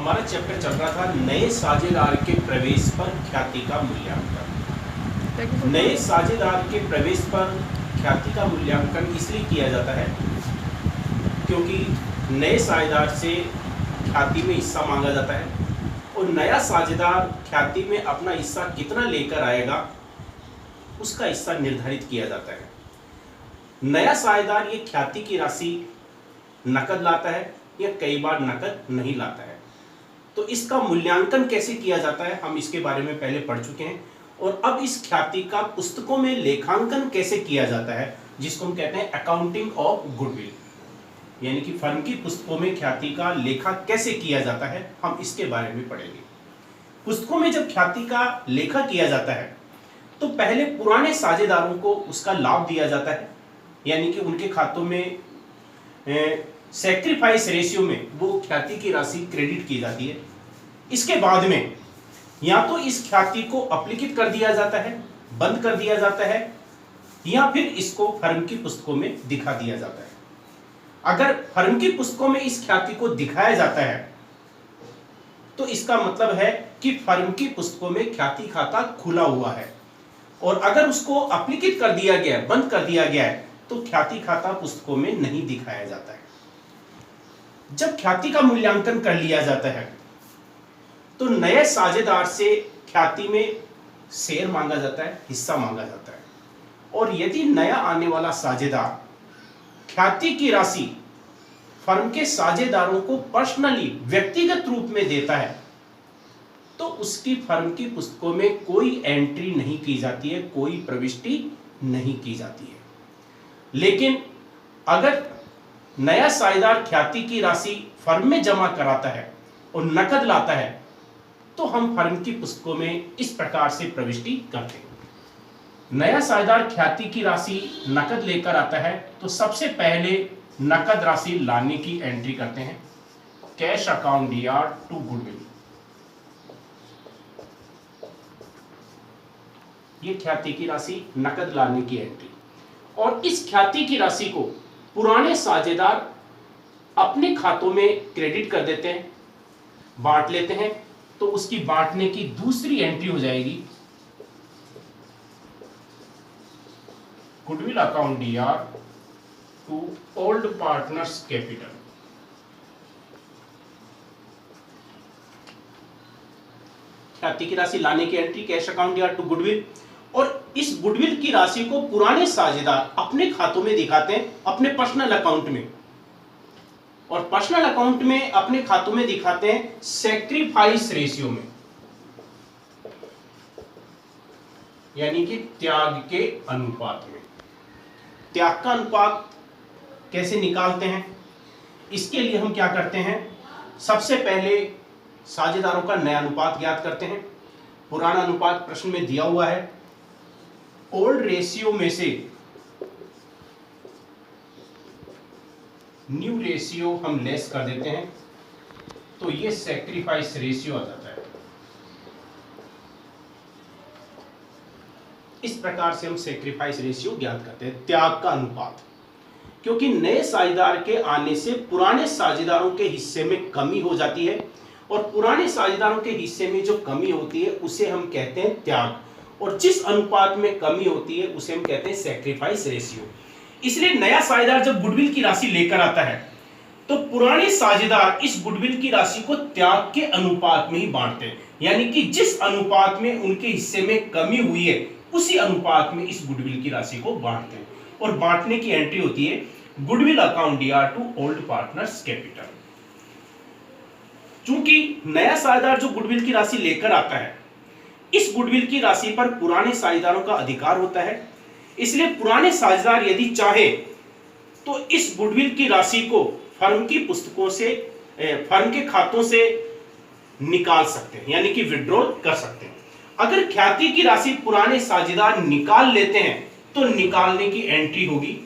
हमारा चैप्टर चल रहा था नए साझेदार के प्रवेश पर ख्याति का मूल्यांकन। नए साझेदार के प्रवेश पर ख्याति का मूल्यांकन इसलिए किया जाता है क्योंकि नए साझेदार से ख्याति में हिस्सा मांगा जाता है और नया साझेदार ख्याति में अपना हिस्सा कितना लेकर आएगा उसका हिस्सा निर्धारित किया जाता है। नया साझेदार ये ख्याति की राशि नकद लाता है या कई बार नकद नहीं लाता है, तो इसका मूल्यांकन कैसे किया जाता है हम इसके बारे में पहले पढ़ चुके हैं। और अब इस ख्याति का पुस्तकों में लेखांकन कैसे किया जाता है जिसको हम कहते हैं अकाउंटिंग ऑफ गुडविल, यानी कि फर्म की पुस्तकों में ख्याति का लेखा कैसे किया जाता है हम इसके बारे में पढ़ेंगे। पुस्तकों में जब ख्याति का लेखा किया जाता है तो पहले पुराने साझेदारों को उसका लाभ दिया जाता है, यानी कि उनके खातों में सैक्रिफाइस रेशियो में वो ख्याति की राशि क्रेडिट की जाती है। इसके बाद में या तो इस ख्याति को अपलिखित कर दिया जाता है, बंद कर दिया जाता है, या फिर इसको फर्म की पुस्तकों में दिखा दिया जाता है। अगर फर्म की पुस्तकों में इस ख्याति को दिखाया जाता है तो इसका मतलब है कि फर्म की पुस्तकों में ख्याति खाता खुला हुआ है, और अगर उसको अपलिखित कर दिया गया, बंद कर दिया गया है, तो ख्याति खाता पुस्तकों में नहीं दिखाया जाता है। जब ख्याति का मूल्यांकन कर लिया जाता है तो नए साझेदार से ख्याति में शेयर मांगा जाता है, हिस्सा मांगा जाता है, और यदि नया आने वाला साझेदार ख्याति की राशि फर्म के साझेदारों को पर्सनली व्यक्तिगत रूप में देता है तो उसकी फर्म की पुस्तकों में कोई एंट्री नहीं की जाती है, कोई प्रविष्टि नहीं की जाती है। लेकिन अगर नया साझेदार ख्याति की राशि फर्म में जमा कराता है और नकद लाता है तो हम फर्म की पुस्तकों में इस प्रकार से प्रविष्टि करते हैं। नया साझेदार ख्याति की राशि नकद लेकर आता है तो सबसे पहले नकद राशि लाने की एंट्री करते हैं, cash account DR to goodwill. ये ख्याति की राशि नकद लाने की एंट्री, और इस ख्याति की राशि को पुराने साझेदार अपने खातों में क्रेडिट कर देते हैं, बांट लेते हैं, तो उसकी बांटने की दूसरी एंट्री हो जाएगी goodwill account DR to old partners capital. ख्याति की राशि लाने की entry cash account DR to goodwill, और इस गुडविल की राशि को पुराने साझेदार अपने खातों में दिखाते हैं, अपने पर्सनल अकाउंट में, और पर्सनल अकाउंट में अपने खातों में दिखाते हैं सैक्रिफाइस रेशियो में, यानी कि त्याग के अनुपात में। त्याग का अनुपात कैसे निकालते हैं, इसके लिए हम क्या करते हैं, सबसे पहले साझेदारों का नया अनुपात ज्ञात करते हैं। पुराना अनुपात प्रश्न में दिया हुआ है, ओल्ड रेशियो में से न्यू रेशियो हम लेस कर देते हैं तो ये सैक्रिफाइस रेशियो आ जाता है। इस प्रकार से हम सैक्रिफाइस रेशियो ज्ञात करते हैं, त्याग का अनुपात। क्योंकि नए साझेदार के आने से पुराने साझेदारों के हिस्से में कमी हो जाती है, और पुराने साझेदारों के हिस्से में जो कमी होती है उसे हम कहते हैं त्याग, और जिस अनुपात में कमी होती है उसे हम कहते हैं सैक्रिफाइस रेशियो। इसलिए नया साझेदार जब गुडविल की राशि लेकर आता है तो पुराने साझेदार इस गुडविल की राशि को त्याग के अनुपात में ही बांटते हैं, यानी कि जिस अनुपात में उनके हिस्से में कमी हुई है उसी अनुपात में इस गुडविल की राशि को बांटते हैं, और बांटने की एंट्री होती है goodwill account DR to old partners capital. चूंकि नया साझेदार जो गुडविल की राशि लेकर आता है, इस गुडविल की राशि पर पुराने साझेदारों का अधिकार होता है, इसलिए पुराने साझेदार यदि चाहे तो इस गुडविल की राशि को फर्म की पुस्तकों से, फर्म के खातों से निकाल सकते हैं, यानी कि विड्रॉल कर सकते हैं। अगर ख्याति की राशि पुराने साझेदार निकाल लेते हैं तो निकालने की एंट्री होगी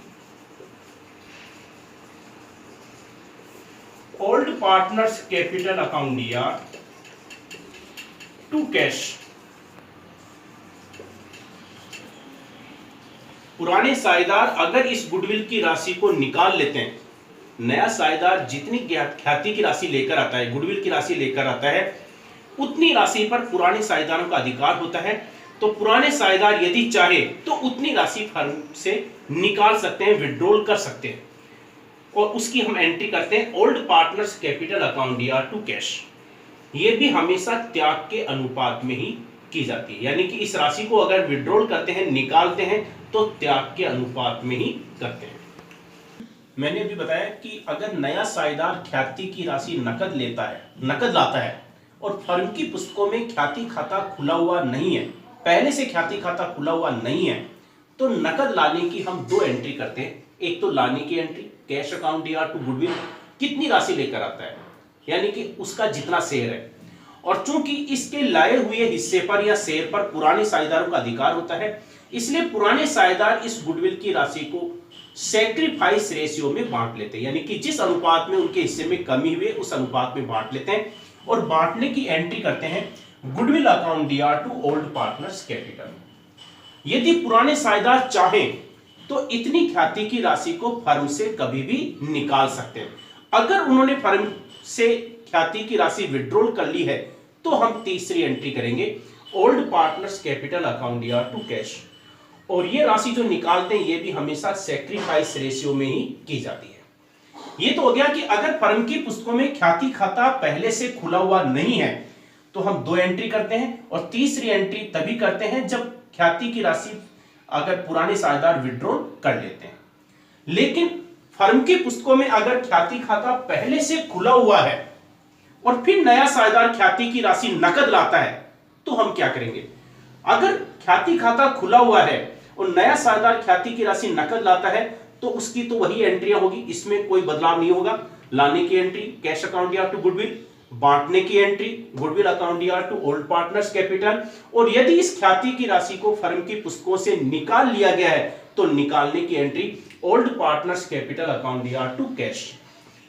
old partners capital account DR to cash. पुराने साझेदार अगर इस गुडविल की राशि को निकाल लेते हैं, नया साझेदार जितनी ख्याति की राशि लेकर आता है, गुडविल की राशि लेकर आता है, उतनी राशि पर पुराने साझेदारों का अधिकार होता है। तो पुराने साझेदार यदि चाहे तो उतनी राशि फर्म से निकाल सकते हैं, विड्रॉल कर सकते हैं, और उसकी हम एंट्री करते हैं old partners capital account DR to cash. ये भी हमेशा त्याग के अनुपात में ही की जाती है, यानी कि इस राशि को अगर विड्रॉल करते हैं, निकालते हैं, तो त्याग के अनुपात में ही करते हैं। मैंने अभी बताया कि अगर नया साझेदार ख्याति की राशि नकद लाता है और फर्म की पुस्तकों में ख्याति खाता खुला हुआ नहीं है, पहले से ख्याति खाता खुला हुआ नहीं है, तो नकद लाने की हम दो एंट्री करते हैं। एक तो लाने की entry, cash account DR to goodwill, कितनी राशि लेकर आता है, यानी कि उसका जितना शेयर है, और चूंकि इसके लाए हुए हिस्से पर या शेयर पर पुराने साझेदारों का अधिकार होता है, इसलिए पुराने साझेदार इस गुडविल की राशि को सैक्रिफाइस रेशियो में बांट लेते हैं, यानी कि जिस अनुपात में उनके हिस्से में कमी हुई उस अनुपात में बांट लेते हैं, और बांटने की एंट्री करते हैं goodwill account DR to old partners capital. यदि पुराने साझेदार चाहें तो इतनी ख्याति की राशि को फर्म से कभी भी निकाल सकते हैं। अगर उन्होंने फर्म से ख्याति की राशि विड्रॉल कर ली है तो हम तीसरी एंट्री करेंगे old partners capital account DR to cash, और ये राशि जो निकालते हैं ये भी हमेशा सैक्रिफाइस रेशियो में ही की जाती है। ये तो हो गया कि अगर फर्म की पुस्तकों में ख्याति खाता पहले से खुला हुआ नहीं है तो हम दो एंट्री करते हैं, और तीसरी एंट्री तभी करते हैं जब ख्याति की राशि अगर पुराने साझेदार विड्रॉल कर लेते हैं। लेकिन फर्म की पुस्तकों में अगर ख्याति खाता पहले से खुला हुआ है और फिर नया साझेदार ख्याति की राशि नकद लाता है तो हम क्या करेंगे? अगर ख्याति खाता खुला हुआ है और नया साझेदार ख्याति की राशि नकद लाता है तो उसकी तो वही एंट्रियां होगी, इसमें कोई बदलाव नहीं होगा। लाने की entry cash account DR to goodwill, बांटने की entry goodwill account DR to old partners capital, और यदि इस ख्याति की राशि को फर्म की पुस्तकों से निकाल लिया गया है तो निकालने की entry old partners capital account DR to cash.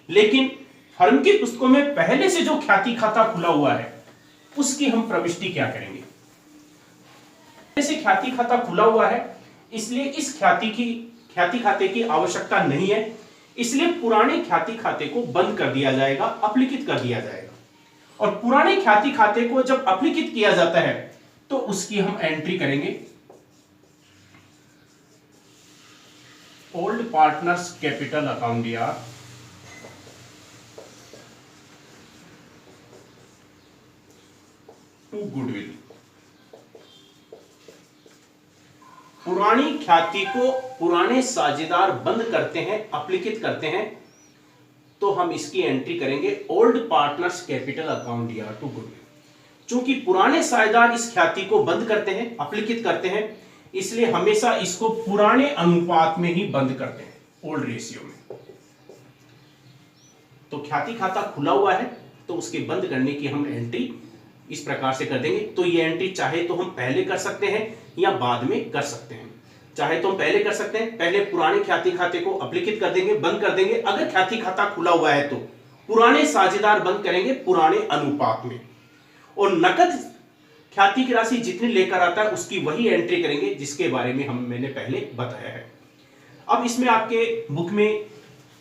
लेकिन फर्म की पुस्तकों में पहले से जो ख्याति खाता खुला हुआ है उसकी हम प्रविष्टि क्या करेंगे? पहले से ख्याति खाता खुला हुआ है, इसलिए इस ख्याति खाते की आवश्यकता नहीं है, इसलिए पुराने ख्याति खाते को बंद कर दिया जाएगा, अपलिखित कर दिया जाएगा। और पुराने ख्याति खाते को जब अपलिखित किया जाता है तो उसकी हम एंट्री करेंगे old partners capital account DR to goodwill. पुरानी ख्याति को पुराने साझेदार बंद करते हैं, अपलिखित करते हैं, तो हम इसकी एंट्री करेंगे old partners capital account DR to goodwill. चूंकि पुराने साझेदार इस ख्याति को बंद करते हैं, अपलिखित करते हैं, इसलिए हमेशा इसको पुराने अनुपात में ही बंद करते हैं, ओल्ड रेशियो में। तो ख्याति खाता खुला हुआ है तो उसके बंद करने की हम एंट्री इस प्रकार से कर देंगे। तो ये एंट्री चाहे तो हम पहले कर सकते हैं या बाद में कर सकते हैं। चाहे तो हम पहले कर सकते हैं, पहले पुराने ख्याति खाते को अपलिखित कर देंगे, बंद कर देंगे। अगर ख्याति खाता खुला हुआ है तो पुराने साझेदार बंद करेंगे पुराने अनुपात में, और नकद ख्याति की राशि जितनी लेकर आता है उसकी वही एंट्री करेंगे जिसके बारे में मैंने पहले बताया है। अब इसमें आपके बुक में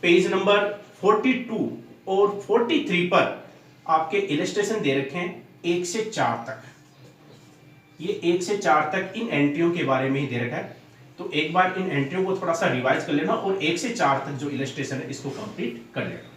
पेज नंबर 42 और 43 पर आपके इलस्ट्रेशन दे रखे हैं 1 से 4 तक। ये 1 से 4 तक इन एंट्रियों के बारे में ही दे रखा है, तो एक बार इन एंट्रियों को थोड़ा सा रिवाइज कर लेना और 1 से 4 तक जो इलस्ट्रेशन है इसको कंप्लीट कर लेना।